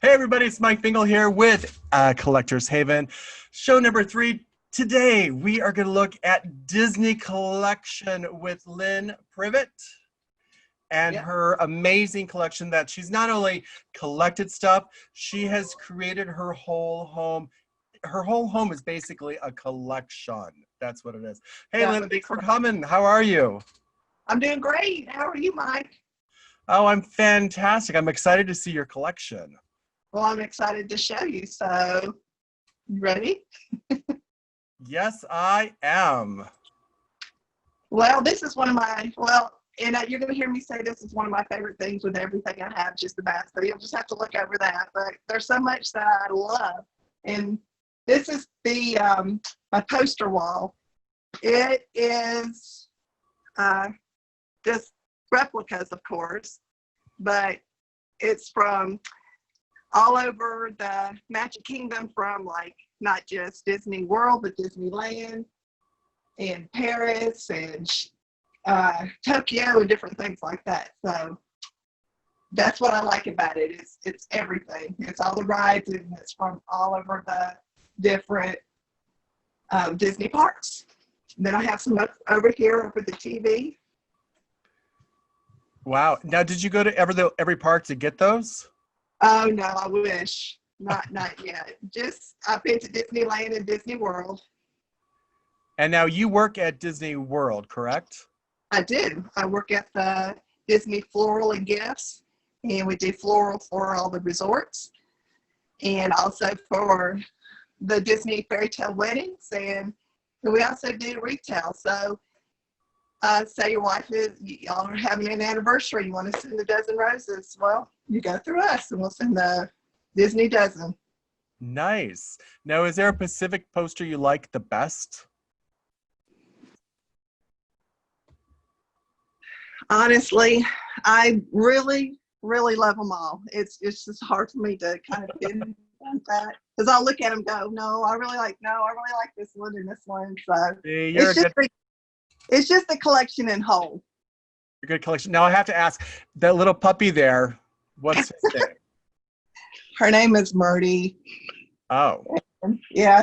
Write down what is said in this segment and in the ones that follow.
Hey everybody, it's Mike Pingel here with Collector's Haven. Show number 3. Today we are going to look at Disney collection with Lynn Privett and her amazing collection that she's not only collected stuff, she has created her whole home. Her whole home is basically a collection. That's what it is. Hey Lynn, thanks for coming. How are you? I'm doing great. How are you, Mike? Oh, I'm fantastic. I'm excited to see your collection. Well, I'm excited to show you. So, you ready? Yes, I am. Well, this is one of my, and you're going to hear me say this is one of my favorite things with everything I have, just the best. So you'll just have to look over that. But there's so much that I love. And this is the my poster wall. It is just replicas, of course, but it's from all over the Magic Kingdom, from like not just Disney World, but Disneyland and Paris and Tokyo and different things like that. So that's what I like about it. It's everything. It's all the rides, and it's from all over the different Disney parks. And then I have some over here over the TV. Wow. Now, did you go to every park to get those? Oh no, I wish. Not yet. Just I've been to Disneyland and Disney World. And now you work at Disney World, correct? I do. I work at the Disney Floral and Gifts, and we do floral for all the resorts, and also for the Disney fairy tale weddings, and we also do retail. So say your wife y'all are having an anniversary, you want to send a dozen roses. Well, you go through us and we'll send the Disney dozen. Nice. Now, is there a Pacific poster you like the best? Honestly, I really, really love them all. It's just hard for me to kind of pin that, because I'll look at them and go, I really like this one and this one. So it's just a collection in whole. A good collection. Now I have to ask, that little puppy there, what's his name? Her name is Murdy. Oh. Yeah,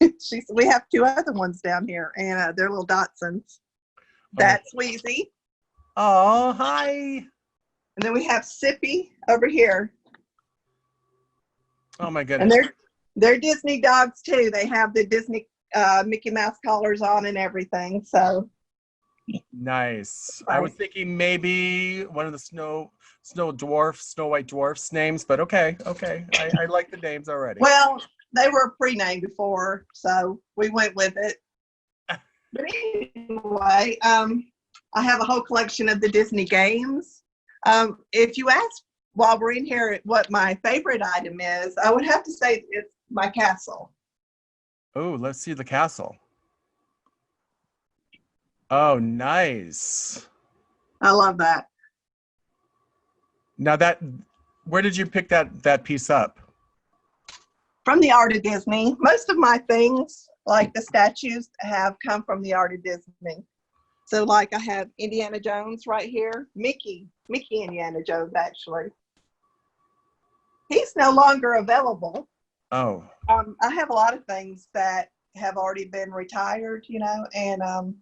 we have 2 other ones down here, and they're little Dachshunds. That's Wheezy. Oh, hi. And then we have Sippy over here. Oh my goodness. And they're Disney dogs too. They have the Disney Mickey Mouse collars on and everything. So nice. I was thinking maybe one of the Snow White Dwarf's names, but okay. I like the names already. Well, they were pre-named before, so we went with it. But anyway, I have a whole collection of the Disney games. If you ask while we're in here what my favorite item is, I would have to say it's my castle. Oh, let's see the castle. Oh, nice. I love that. Now where did you pick that piece up? From the Art of Disney. Most of my things, like the statues, have come from the Art of Disney. So like I have Indiana Jones right here. Mickey Indiana Jones, actually. He's no longer available. Oh. I have a lot of things that have already been retired, and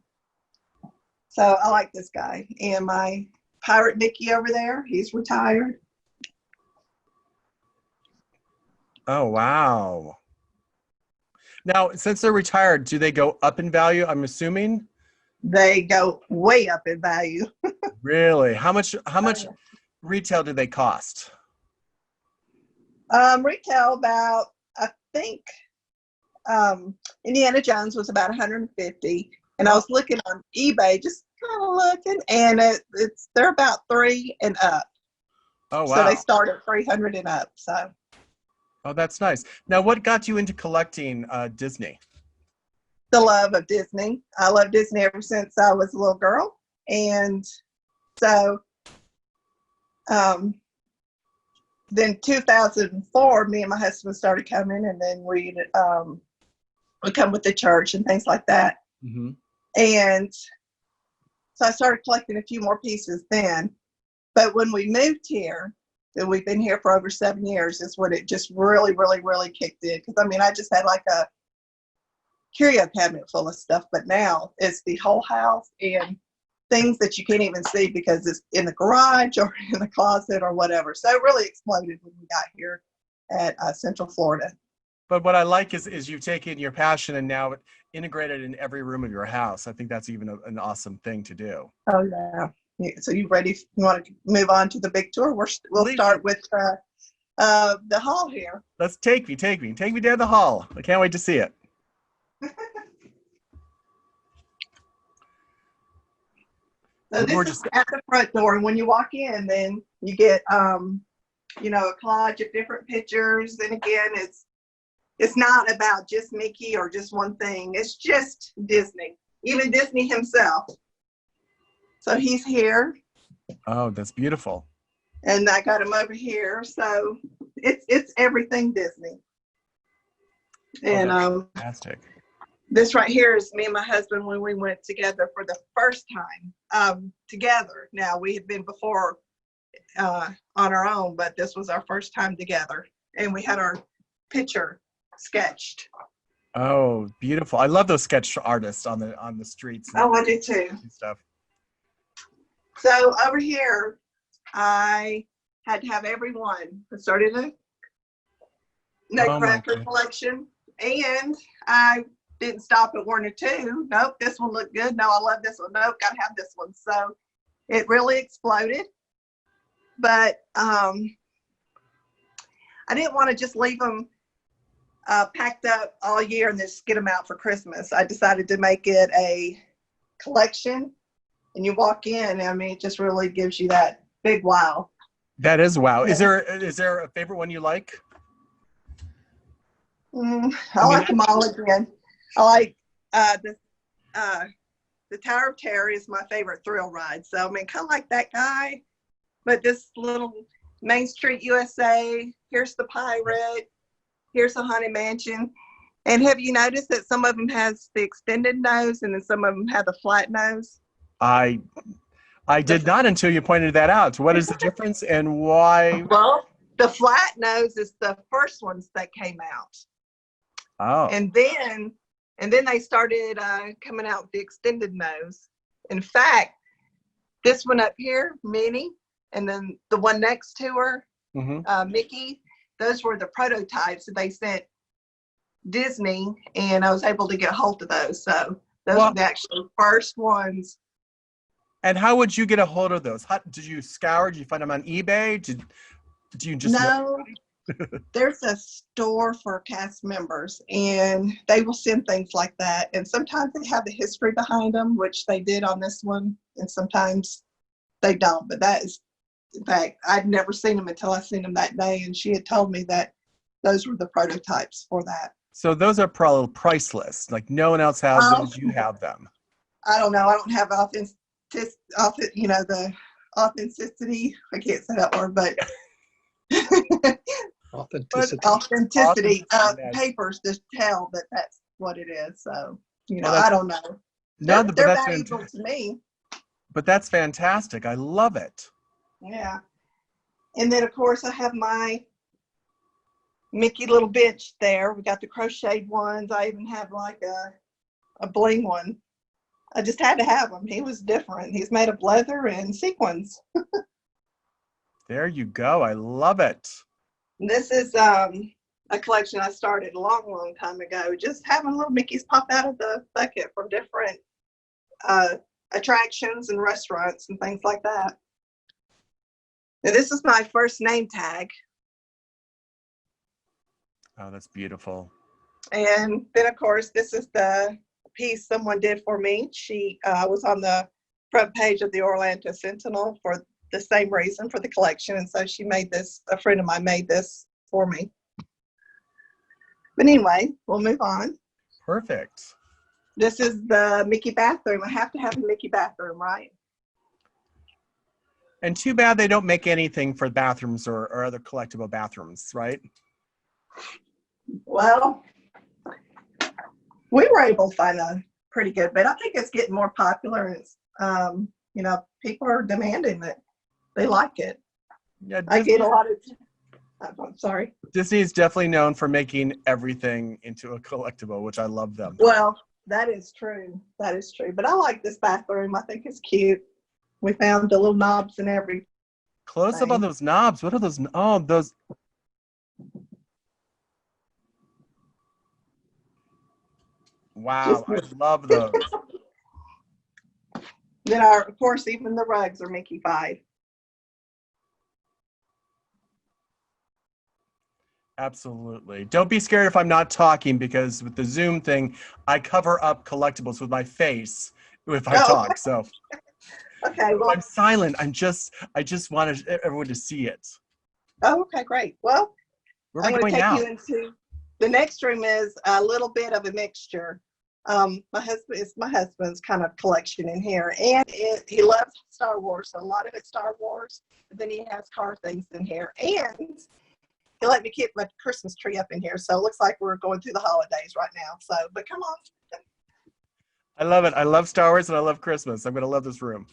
so I like this guy. And my Pirate Mickey over there, he's retired. Oh, wow. Now, since they're retired, do they go up in value, I'm assuming? They go way up in value. Really? How much retail do they cost? Retail about, I think, Indiana Jones was about 150, and I was looking on eBay, just kind of looking, and they're about 3 and up. Oh wow! So they start at 300 and up. So. Oh, that's nice. Now, what got you into collecting Disney? The love of Disney. I love Disney ever since I was a little girl, and so. Then 2004, me and my husband started coming, and then we come with the church and things like that. Mm-hmm. And so I started collecting a few more pieces then. But when we moved here, and we've been here for over 7 years, is when it just really, really, really kicked in. Because, I mean, I just had like a curio cabinet full of stuff, but now it's the whole house and things that you can't even see because it's in the garage or in the closet or whatever. So it really exploded when we got here at Central Florida. But what I like is you've taken your passion and now integrated in every room of your house. I think that's even an awesome thing to do. Oh, yeah. So you ready? You want to move on to the big tour? We'll start with the hall here. Let's take me down the hall. I can't wait to see it. So this is at the front door, and when you walk in, then you get you know, a collage of different pictures. And again, it's not about just Mickey or just one thing. It's just Disney, even Disney himself. So he's here. Oh, that's beautiful. And I got him over here. So it's everything Disney. And fantastic. This right here is me and my husband when we went together for the first time together. Now, we had been before on our own, but this was our first time together. And we had our picture sketched. Oh, beautiful. I love those sketch artists on the streets. Oh, I do too. Stuff. So over here, I had to have everyone. I started a Nutcracker collection, and I didn't stop at 1 or 2. Nope, this one looked good. No, I love this one. Nope, gotta have this one. So it really exploded. But I didn't want to just leave them packed up all year and just get them out for Christmas. I decided to make it a collection. And you walk in, I mean, it just really gives you that big wow. That is wow. Yeah. Is there a favorite one you like? I like them all again. I like the Tower of Terror is my favorite thrill ride. So, I mean, kind of like that guy, but this little Main Street USA, here's the pirate, here's the Haunted Mansion. And have you noticed that some of them has the extended nose and then some of them have the flat nose? I did not until you pointed that out. What is the difference and why? Well, the flat nose is the first ones that came out. Oh. And then they started coming out with the extended nose. In fact, this one up here, Minnie, and then the one next to her, Mickey, those were the prototypes that they sent Disney, and I was able to get a hold of those. So those were the actual first ones. And how would you get a hold of those? Did you scour? Did you find them on eBay? Did you just know? There's a store for cast members, and they will send things like that. And sometimes they have the history behind them, which they did on this one, and sometimes they don't. But that is, in fact, I'd never seen them until I seen them that day, and she had told me that those were the prototypes for that. So those are probably priceless. Like no one else has those. You have them. I don't know. I don't have the authenticity. I can't say that word, but authenticity papers to tell that that's what it is. So, I don't know. No, they're valuable to me. But that's fantastic. I love it. Yeah. And then, of course, I have my Mickey little bench there. We got the crocheted ones. I even have like a bling one. I just had to have him. He was different. He's made of leather and sequins. There you go. I love it. This is a collection I started a long, long time ago. Just having little Mickeys pop out of the bucket from different attractions and restaurants and things like that. Now, this is my first name tag. Oh, that's beautiful. And then, of course, this is the piece someone did for me. She was on the front page of the Orlando Sentinel for the same reason, for the collection. And so she made this, a friend of mine made this for me. But anyway, we'll move on. Perfect. This is the Mickey bathroom. I have to have a Mickey bathroom, right? And too bad they don't make anything for bathrooms or other collectible bathrooms, right? Well, we were able to find a pretty good, but I think it's getting more popular. It's, people are demanding it. They like it. Yeah, I get a lot of, I'm sorry. Disney is definitely known for making everything into a collectible, which I love them. Well, that is true. That is true. But I like this bathroom. I think it's cute. We found the little knobs and everything. Close up on those knobs. What are those? Oh, those. Wow, I love those. Then, of course, even the rugs are Mickey-fied. Absolutely. Don't be scared if I'm not talking, because with the Zoom thing, I cover up collectibles with my face if I talk. So Okay, well, I'm silent. I just wanted everyone to see it. Oh, okay, great. Well, Where I'm are we going to going take now? you into the next room. Is a little bit of a mixture. It's my husband's kind of collection in here, and he loves Star Wars, so a lot of it's Star Wars. But then he has car things in here, and he let me keep my Christmas tree up in here. So it looks like we're going through the holidays right now. So, but come on. I love it. I love Star Wars and I love Christmas. I'm going to love this room.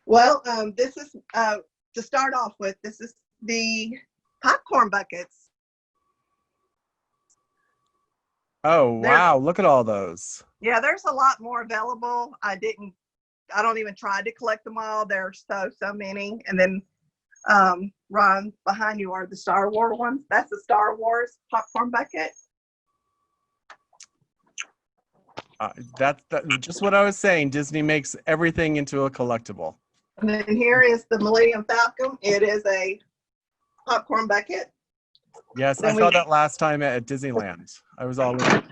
Well, this is to start off with. This is the popcorn buckets. Oh, wow. Look at all those. Yeah, there's a lot more available. I don't even try to collect them all. There's so many. And then Ron, behind you are the Star Wars ones. That's the Star Wars popcorn bucket. That's just what I was saying. Disney makes everything into a collectible. And then here is the Millennium Falcon. It is a popcorn bucket. Yes, then I saw that last time at Disneyland. I was all with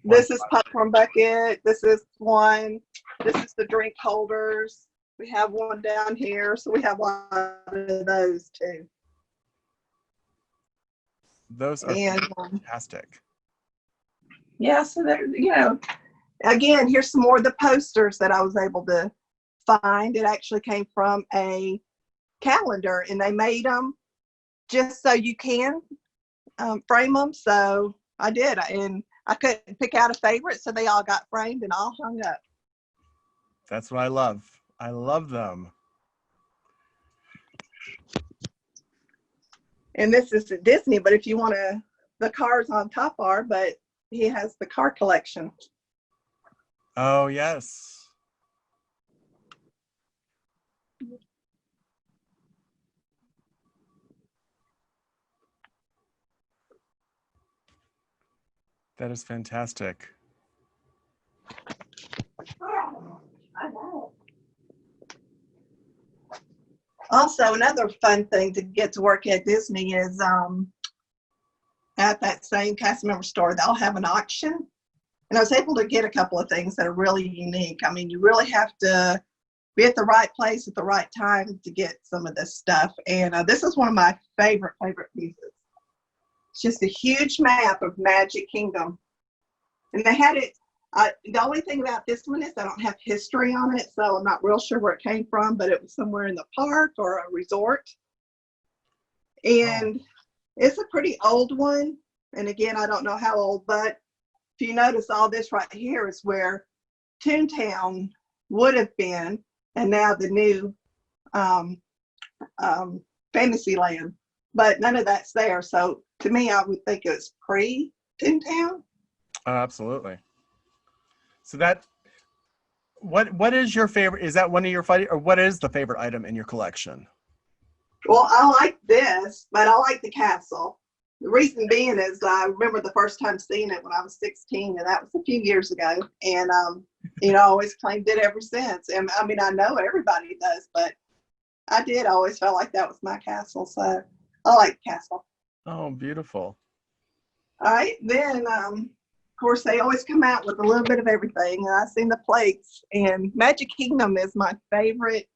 This is popcorn bucket. This is one. This is the drink holders. We have one down here, so we have a lot of those too. Those are fantastic. Yeah, so there, again, here's some more of the posters that I was able to find. It actually came from a calendar, and they made them just so you can frame them. So I did, and I couldn't pick out a favorite, so they all got framed and all hung up. That's what I love. I love them. And this is at Disney, but if you want the cars on top are, but he has the car collection. Oh, yes. That is fantastic. I know. Also, another fun thing to get to work at Disney is at that same cast member store, they'll have an auction. And I was able to get a couple of things that are really unique. I mean, you really have to be at the right place at the right time to get some of this stuff. And this is one of my favorite pieces. It's just a huge map of Magic Kingdom. And they had it, the only thing about this one is I don't have history on it, so I'm not real sure where it came from, but it was somewhere in the park or a resort. And it's a pretty old one. And again, I don't know how old, but if you notice, all this right here is where Toontown would have been, and now the new Fantasyland. But none of that's there. So to me, I would think it was pre-Toontown. Absolutely. So what is your favorite? Is that one of your or what is the favorite item in your collection? Well, I like this, but I like the castle. The reason being is I remember the first time seeing it when I was 16, and that was a few years ago. And, I always claimed it ever since. And I mean, I know everybody does, but I did always felt like that was my castle. So I like the castle. Oh, beautiful. All right. Then, of course, they always come out with a little bit of everything. And I've seen the plates, and Magic Kingdom is my favorite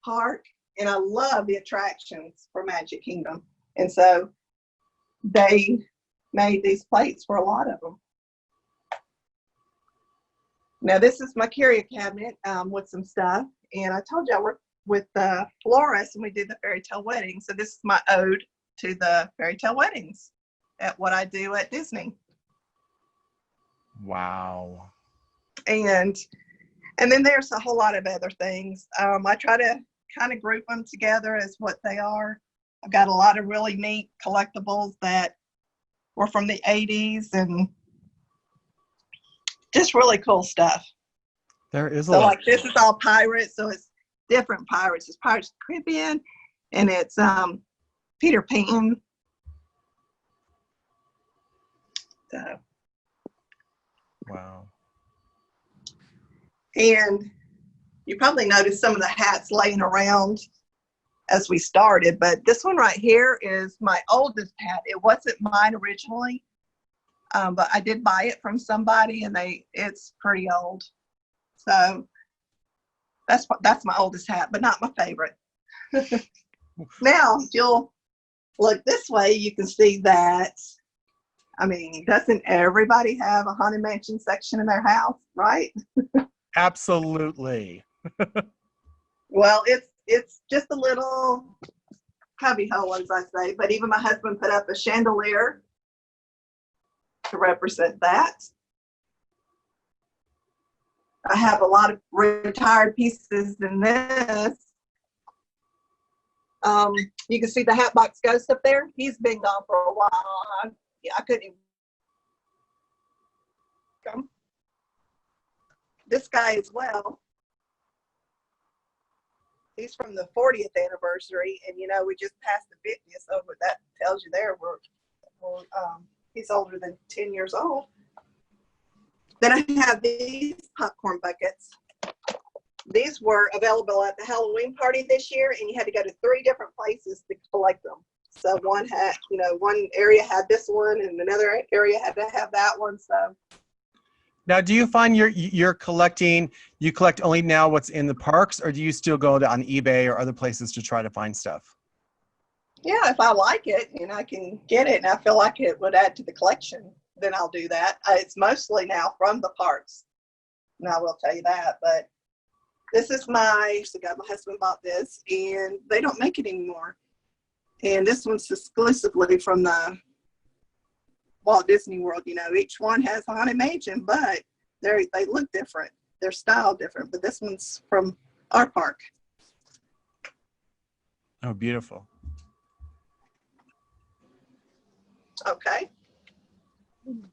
park. And I love the attractions for Magic Kingdom. And so they made these plates for a lot of them. Now, this is my curio cabinet with some stuff. And I told you I worked with Flores, and we did the fairy tale wedding. So this is my ode to the fairy tale weddings at what I do at Disney. Wow. And then there's a whole lot of other things. I try to kind of group them together as what they are. I've got a lot of really neat collectibles that were from the 80s and just really cool stuff. There is a So lot. like this is all pirates, so it's different pirates. It's Pirates of the Caribbean, and it's Peter Pan. So, Wow. and you probably noticed some of the hats laying around as we started, but this one right here is my oldest hat. It wasn't mine originally, but I did buy it from somebody, and it's pretty old. So that's my oldest hat, but not my favorite. Now, if you'll look this way, you can see that, I mean, doesn't everybody have a Haunted Mansion section in their house, right? Absolutely. Well, it's just a little cubby hole, as I say, but even my husband put up a chandelier to represent that. I have a lot of retired pieces in this. You can see the Hatbox Ghost up there. He's been gone for a while. I couldn't even come. This guy as well. He's from the 40th anniversary, and you know we just passed the 50th, so that tells you there he's older than 10 years old. Then I have these popcorn buckets. These were available at the Halloween party this year, and you had to go to 3 different places to collect them. So one area had this one, and another area had to have that one. So Now, do you find you collect only now what's in the parks, or do you still go on eBay or other places to try to find stuff? yeah, if I like it and I can get it and I feel like it would add to the collection, then I'll do that. It's mostly now from the parks. And I will tell you that, but this is my husband bought this, and they don't make it anymore. And this one's exclusively from the Walt Disney World. You know, each one has a Haunted Mansion, but they look different. Their style different, but this one's from our park. Oh, beautiful. Okay. You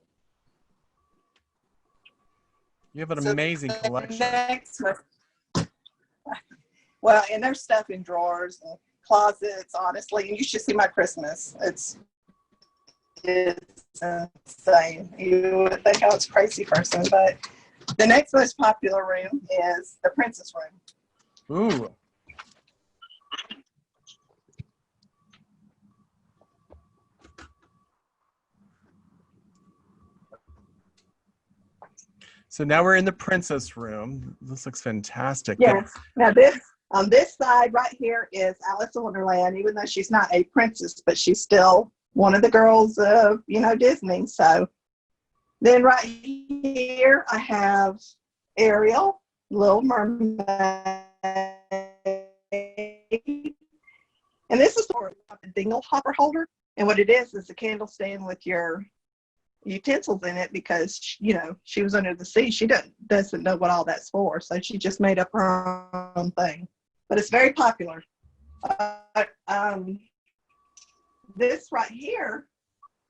have an amazing collection. Well, and there's stuff in drawers and closets, honestly. And you should see my Christmas. It's insane. You would think I was a crazy person, but the next most popular room is the princess room. Ooh. So now we're in the princess room. This looks fantastic. Yes. Now on this side right here is Alice in Wonderland, even though she's not a princess, but she's still one of the girls of, Disney. So then right here I have Ariel, Little Mermaid. And this is for a dingle hopper holder. And what it is a candle stand with your utensils in it, because she was under the sea. She doesn't know what all that's for, so she just made up her own thing. But it's very popular. This right here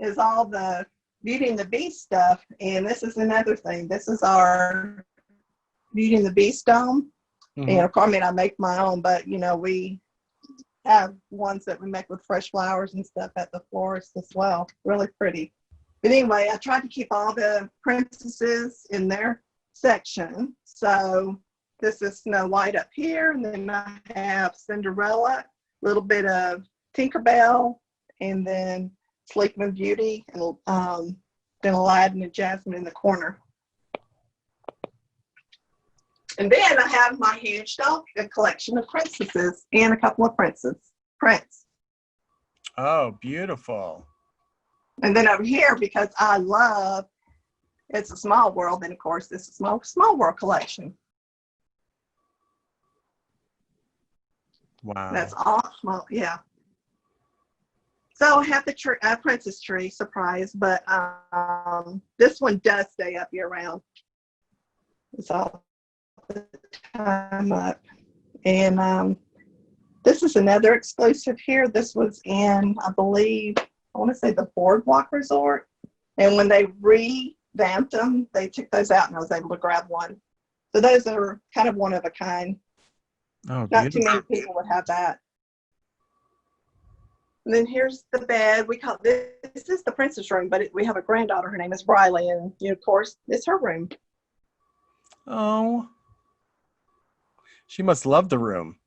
is all the Beauty and the Beast stuff, and this is another thing. This is our Beauty and the Beast dome. Mm-hmm. And of course, I make my own, but we have ones that we make with fresh flowers and stuff at the florist as well. Really pretty. But anyway, I tried to keep all the princesses in their section. So this is Snow White up here, and then I have Cinderella, a little bit of Tinkerbell, and then Sleeping Beauty, and then Aladdin and Jasmine in the corner. And then I have my huge collection of princesses and a couple of prince. Oh, beautiful. And then over here, because I love It's a Small World, and of course, this is Small World collection. Wow. That's all small, yeah. So I have the princess tree, surprise, but this one does stay up year round. It's all the time up. And This is another exclusive here. This was in, I believe, I want to say the Boardwalk Resort. And when they revamped them, they took those out and I was able to grab one. So those are kind of one of a kind. Oh, Not beautiful. too many people would have that. And then here's the bed. We call this is the princess room, but we have a granddaughter. Her name is Briley, and of course, it's her room. Oh, she must love the room.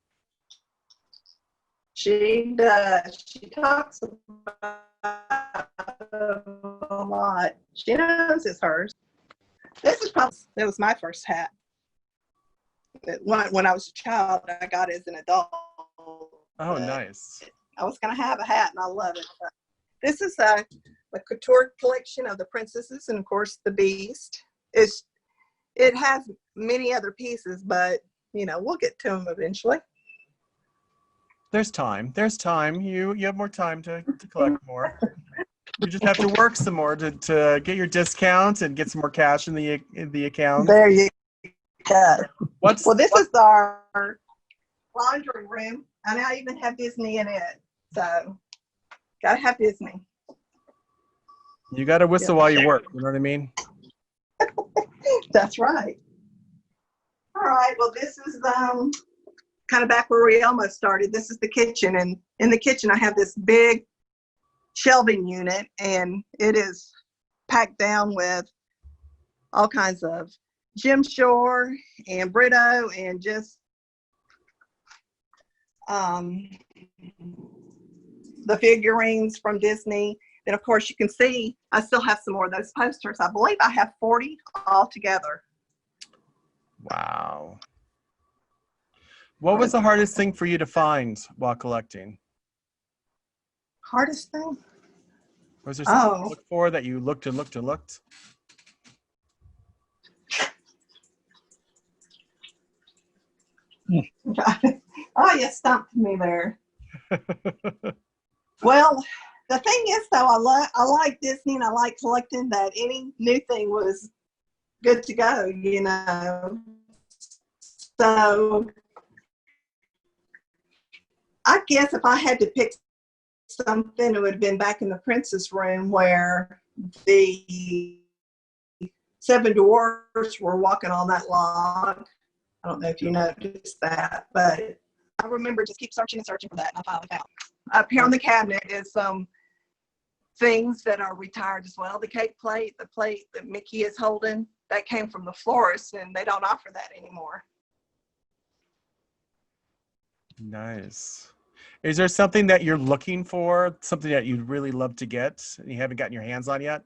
She does. She talks about it a lot. She knows it's hers. This is probably, that was my first hat. When I was a child, I got it as an adult. Oh, nice. I was going to have a hat, and I love it. But this is a couture collection of the princesses, and of course, the Beast. It has many other pieces, but we'll get to them eventually. There's time. There's time. You have more time to collect more. You just have to work some more to get your discounts and get some more cash in the account. There you go. Well, this is our laundry room, and I even have Disney in it. So, gotta have Disney. You got to whistle while you work. You know what I mean? That's right. All right. Well, this is kind of back where we almost started. This is the kitchen, and in the kitchen I have this big shelving unit, and it is packed down with all kinds of Jim Shore and Brito and just the figurines from Disney. Then of course you can see I still have some more of those posters. I believe I have 40 altogether. Wow. What was the hardest thing for you to find while collecting? Hardest thing? Was there something to look for that you looked and looked and looked? Oh, you stumped me there. Well, the thing is, though, I like Disney and I like collecting that any new thing was good to go, So I guess if I had to pick something, it would have been back in the princess room where the 7 dwarfs were walking on that log. I don't know if you noticed that, but I remember just keep searching and searching for that, and I finally found. Up here on the cabinet is some things that are retired as well. The cake plate, the plate that Mickey is holding, that came from the florist, and they don't offer that anymore. Nice. Is there something that you're looking for, something that you'd really love to get and you haven't gotten your hands on yet?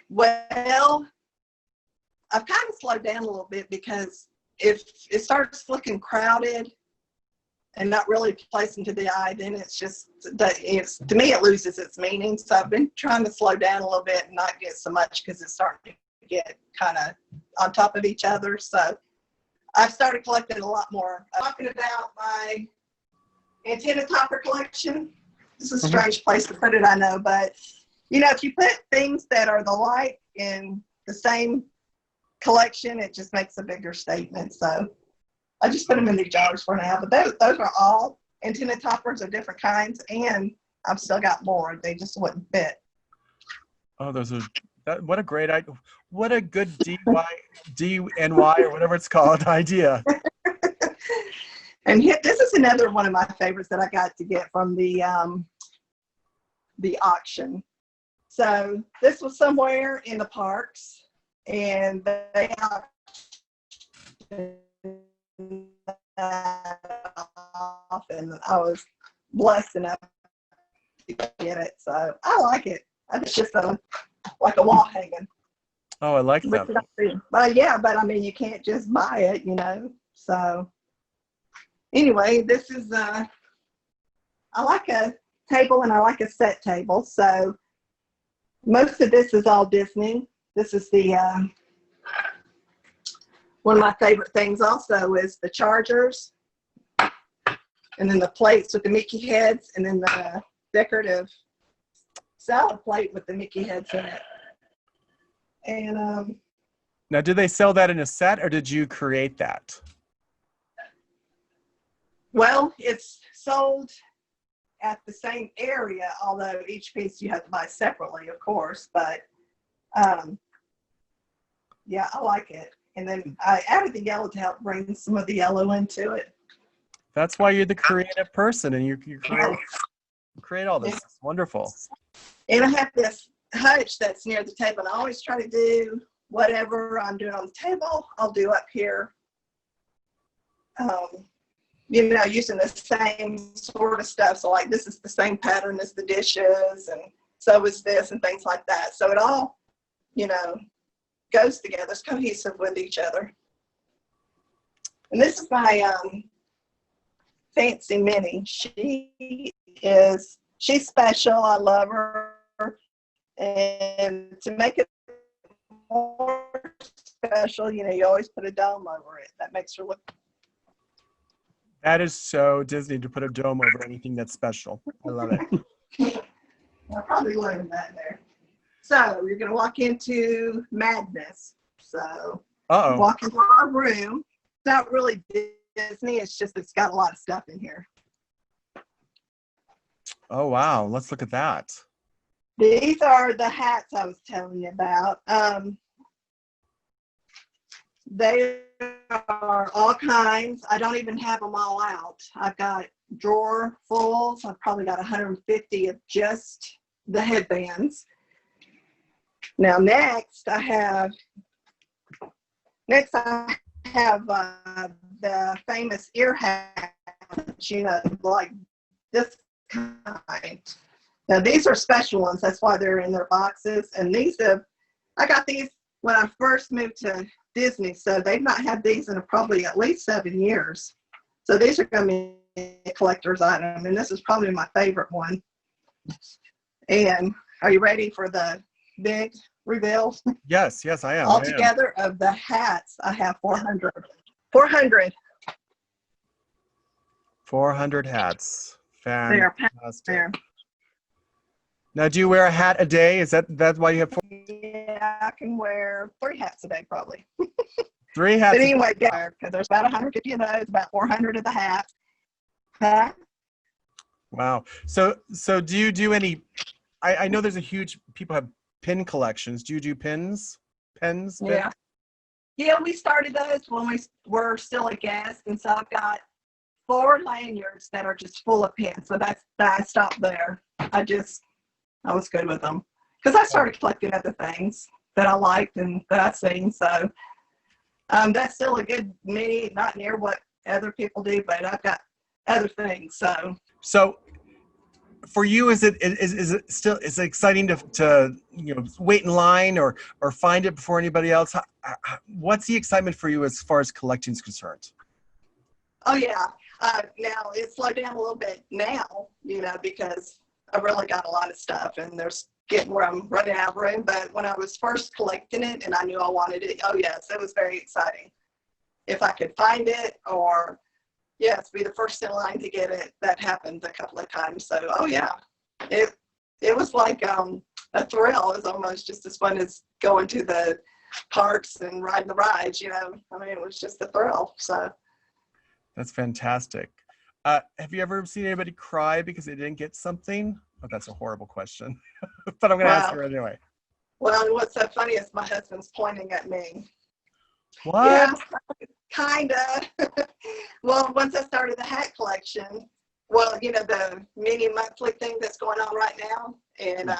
Well, I've kind of slowed down a little bit because if it starts looking crowded and not really pleasant to the eye, then to me it loses its meaning. So I've been trying to slow down a little bit and not get so much because it's starting to get kind of on top of each other. So I've started collecting a lot more. I'm talking about my antenna topper collection. This is a strange place to put it, I know, but if you put things that are the like in the same collection, it just makes a bigger statement. So I just put them in these jars for now, but those are all antenna toppers of different kinds, and I've still got more. They just wouldn't fit. Oh, what a great idea. What a good DNY or whatever it's called idea. And this is another one of my favorites that I got to get from the auction. So this was somewhere in the parks, and they off, and I was blessed enough to get it. So I like it. It's just like a wall hanging. Oh, I like that. But I mean, you can't just buy it, So anyway, this is I like a table and I like a set table. So most of this is all Disney. This is the one of my favorite things also is the chargers, and then the plates with the Mickey heads, and then the decorative salad plate with the Mickey heads in it. And now, did they sell that in a set, or did you create that? Well, it's sold at the same area, although each piece you have to buy separately, of course. But yeah, I like it. And then I added the yellow to help bring some of the yellow into it. That's why you're the creative person, and you create all this. It's wonderful. And I have this hutch that's near the table. And I always try to do whatever I'm doing on the table, I'll do up here. Using the same sort of stuff. So like this is the same pattern as the dishes, and so is this, and things like that. So it all, goes together. It's cohesive with each other. And this is my fancy Minnie. She's special. I love her. And to make it more special, you always put a dome over it. That makes her look. That is so Disney, to put a dome over anything that's special. I love it. I probably learned that there. So you're going to walk into Madness. So walk into our room. It's not really Disney. It's just it's got a lot of stuff in here. Oh, wow. Let's look at that. These are the hats I was telling you about. They are all kinds. I don't even have them all out. I've got drawer fulls. I've probably got 150 of just the headbands. Now next I have the famous ear hat, like this kind. Now these are special ones. That's why they're in their boxes. And I got these when I first moved to Disney, so they've not had these in probably at least 7 years. So these are going to be a collector's item, and this is probably my favorite one. And are you ready for the big reveal? Yes, I am. Altogether of the hats, I have 400. 400. 400 hats. Fantastic. There. Now, do you wear a hat a day? That's why you have 4? Yeah, I can wear 3 hats a day, probably. 3 hats. But anyway, because there's about 150 of those, about 400 of the hats. Huh? Wow. So do you do any? I know there's a huge. People have pin collections. Do you do pins? Pens? Yeah. Yeah, we started those when we were still a guest, and so I've got 4 lanyards that are just full of pins. So I stopped there. I was good with them because I started collecting other things that I liked and that I've seen. So that's still a good many, not near what other people do, but I've got other things. So for you, is it exciting to wait in line or find it before anybody else? What's the excitement for you as far as collecting is concerned? Oh yeah. Now it's slowed down a little bit now, because I really got a lot of stuff, and there's getting where I'm running out of room. But when I was first collecting it and I knew I wanted it, oh yes, it was very exciting. If I could find it, or be the first in line to get it, that happened a couple of times. So oh yeah, it was like a thrill. It was almost just as fun as going to the parks and riding the rides. It was just a thrill. So that's fantastic. Have you ever seen anybody cry because they didn't get something? Oh, that's a horrible question, but I'm going to ask her anyway. Well, what's so funny is my husband's pointing at me. What? Yeah, kind of. Well, once I started the hat collection, the mini monthly thing that's going on right now, and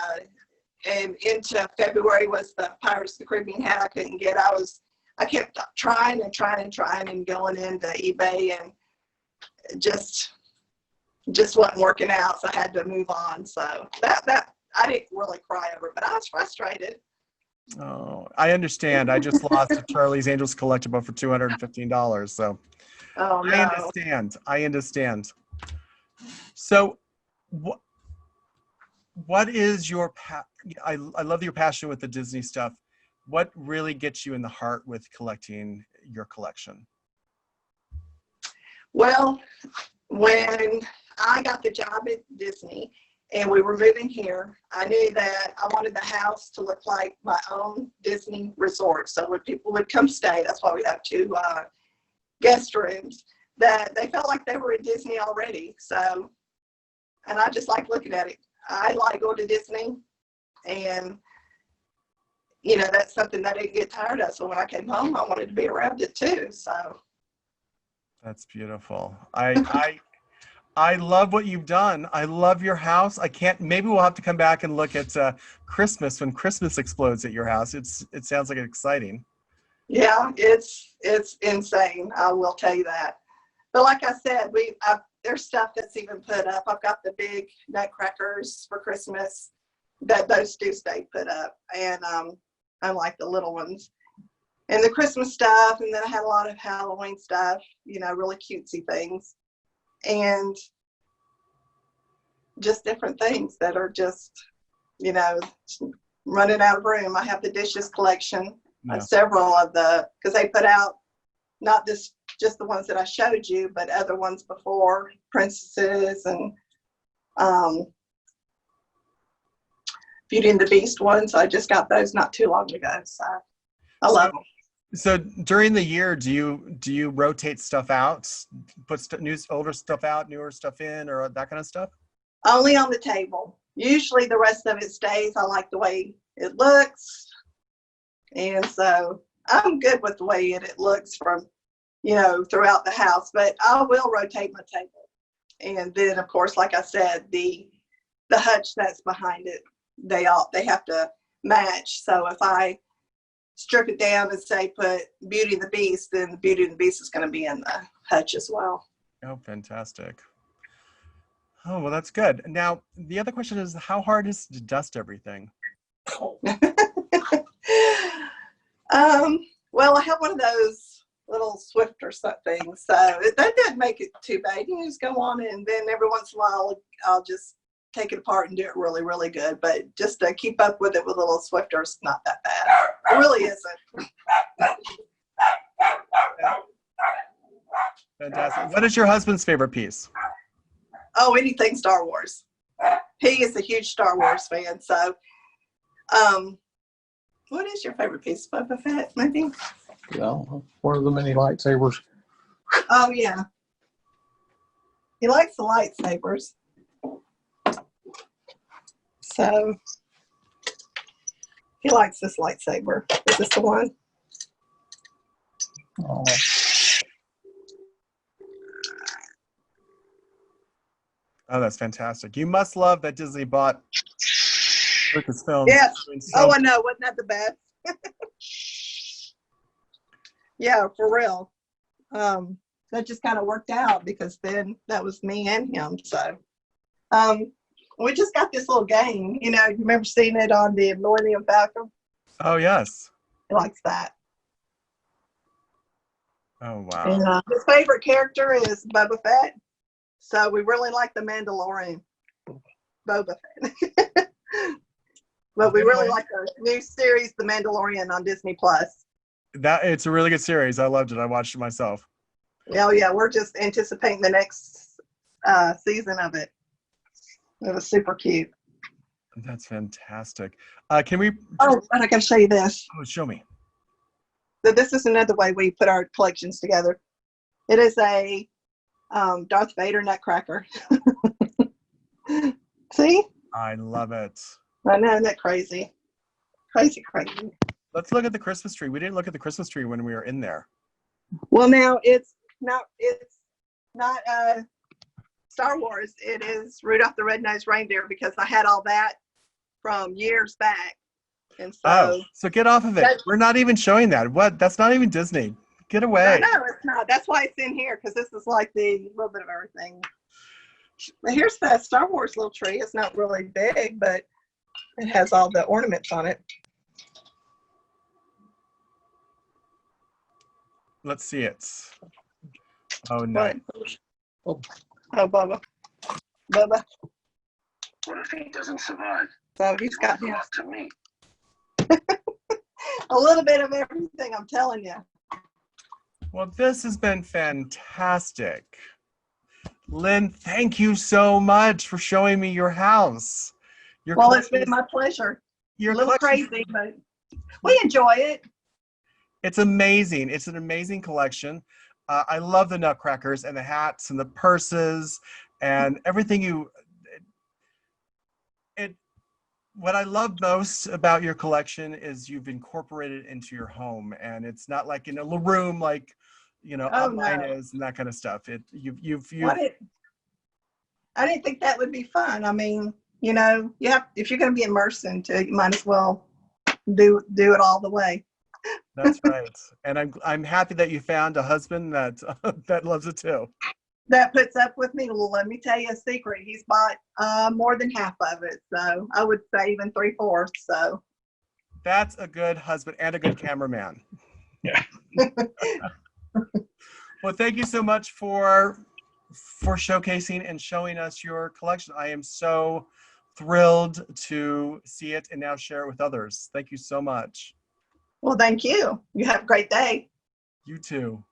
into February was the Pirates of the Caribbean hat I couldn't get. I kept trying and going into eBay, and just wasn't working out, so I had to move on. So that I didn't really cry over, but I was frustrated. Oh, I understand. I just lost a Charlie's Angels collectible for $215. So oh, no. I understand. So what is your I love your passion with the Disney stuff. What really gets you in the heart with collecting your collection? Well, when I got the job at Disney and we were moving here, I knew that I wanted the house to look like my own Disney resort. So when people would come stay, that's why we have 2 guest rooms, that they felt like they were at Disney already. So, and I just like looking at it. I like going to Disney, and you know, that's something that I didn't get tired of. So when I came home, I wanted to be around it too. So That's beautiful. I love what you've done. I love your house. I can't. Maybe we'll have to come back and look at Christmas when Christmas explodes at your house. It sounds like exciting. yeah, it's insane. I will tell you that. But like I said, there's stuff that's even put up. I've got the big Nutcrackers for Christmas that those do stay put up, and I like the little ones and the Christmas stuff. And then I had a lot of Halloween stuff, you know, really cutesy things, and just different things that are just, you know, running out of room. I have the dishes collection, several of because they put out not just the ones that I showed you, but other ones before, princesses and Beauty and the Beast ones. I just got those not too long ago, so I love them. So during the year, do you rotate stuff out, put older stuff out, newer stuff in, or that kind of stuff? Only on the table. Usually the rest of it stays. I like the way it looks, and so I'm good with the way it looks from, you know, throughout the house. But I will rotate my table, and then of course, like I said, the hutch that's behind it, they have to match. So if I strip it down and say put Beauty and the Beast, then Beauty and the Beast is going to be in the hutch as well. Oh, fantastic. Oh, well, that's good. Now, the other question is, how hard is it to dust everything? Well, I have one of those little Swifter things, so that doesn't make it too bad. You can just go on it, and then every once in a while, I'll just take it apart and do it really, really good. But just to keep up with it with a little Swifter is not that bad. It really isn't. Fantastic. What is your husband's favorite piece? Oh, anything Star Wars. He is a huge Star Wars fan. So, what is your favorite piece, Boba Fett, maybe? Well, one of the many lightsabers. Oh, yeah. He likes the lightsabers. So, he likes this lightsaber. Is this the one? Oh, that's fantastic. You must love that Disney bought Lucasfilm. Yes. Oh, I know. Wasn't that the best? Yeah, for real. That just kind of worked out because then that was me and him. So, we just got this little game. You know, you remember seeing it on the Millennium Falcon? Oh, yes. He likes that. Oh, wow. And his favorite character is Boba Fett. So we really like the Mandalorian, Boba Fett. But we really like the new series, The Mandalorian, on Disney Plus. It's a really good series. I loved it. I watched it myself. Oh yeah, we're just anticipating the next season of it. It was super cute. That's fantastic. Can we? Oh, and I can show you this. Oh, show me. So this is another way we put our collections together. It is a Darth Vader Nutcracker. See? I love it. I know, isn't that crazy? Crazy. Let's look at the Christmas tree. We didn't look at the Christmas tree when we were in there. Well, now it's not Star Wars. It is Rudolph the Red-Nosed Reindeer because I had all that from years back. And so get off of it. We're not even showing that. What? That's not even Disney. Get away. No, it's not. That's why it's in here, because this is like the little bit of everything. But here's the Star Wars little tree. It's not really big, but it has all the ornaments on it. Let's see it. Oh, no. Oh, Bubba. What if he doesn't survive? So he's got his. To me. A little bit of everything, I'm telling you. Well, this has been fantastic. Lynn, thank you so much for showing me your house. Well, it's been my pleasure. You're a little crazy, but we enjoy it. It's amazing. It's an amazing collection. I love the Nutcrackers and the hats and the purses and everything what I love most about your collection is you've incorporated it into your home, and it's not like in a little room like, Oh mine no. is and that kind of stuff. You've What it I didn't think that would be fun. I mean, if you're going to be immersed into it, you might as well do it all the way. That's right. And I'm happy that you found a husband that that loves it too. That puts up with me. Well, let me tell you a secret. He's bought more than half of it. So I would say even 3/4. So That's a good husband and a good cameraman. Yeah. Well, thank you so much for showcasing and showing us your collection. I am so thrilled to see it and now share it with others. Thank you so much. well, thank you. You have a great day. You too.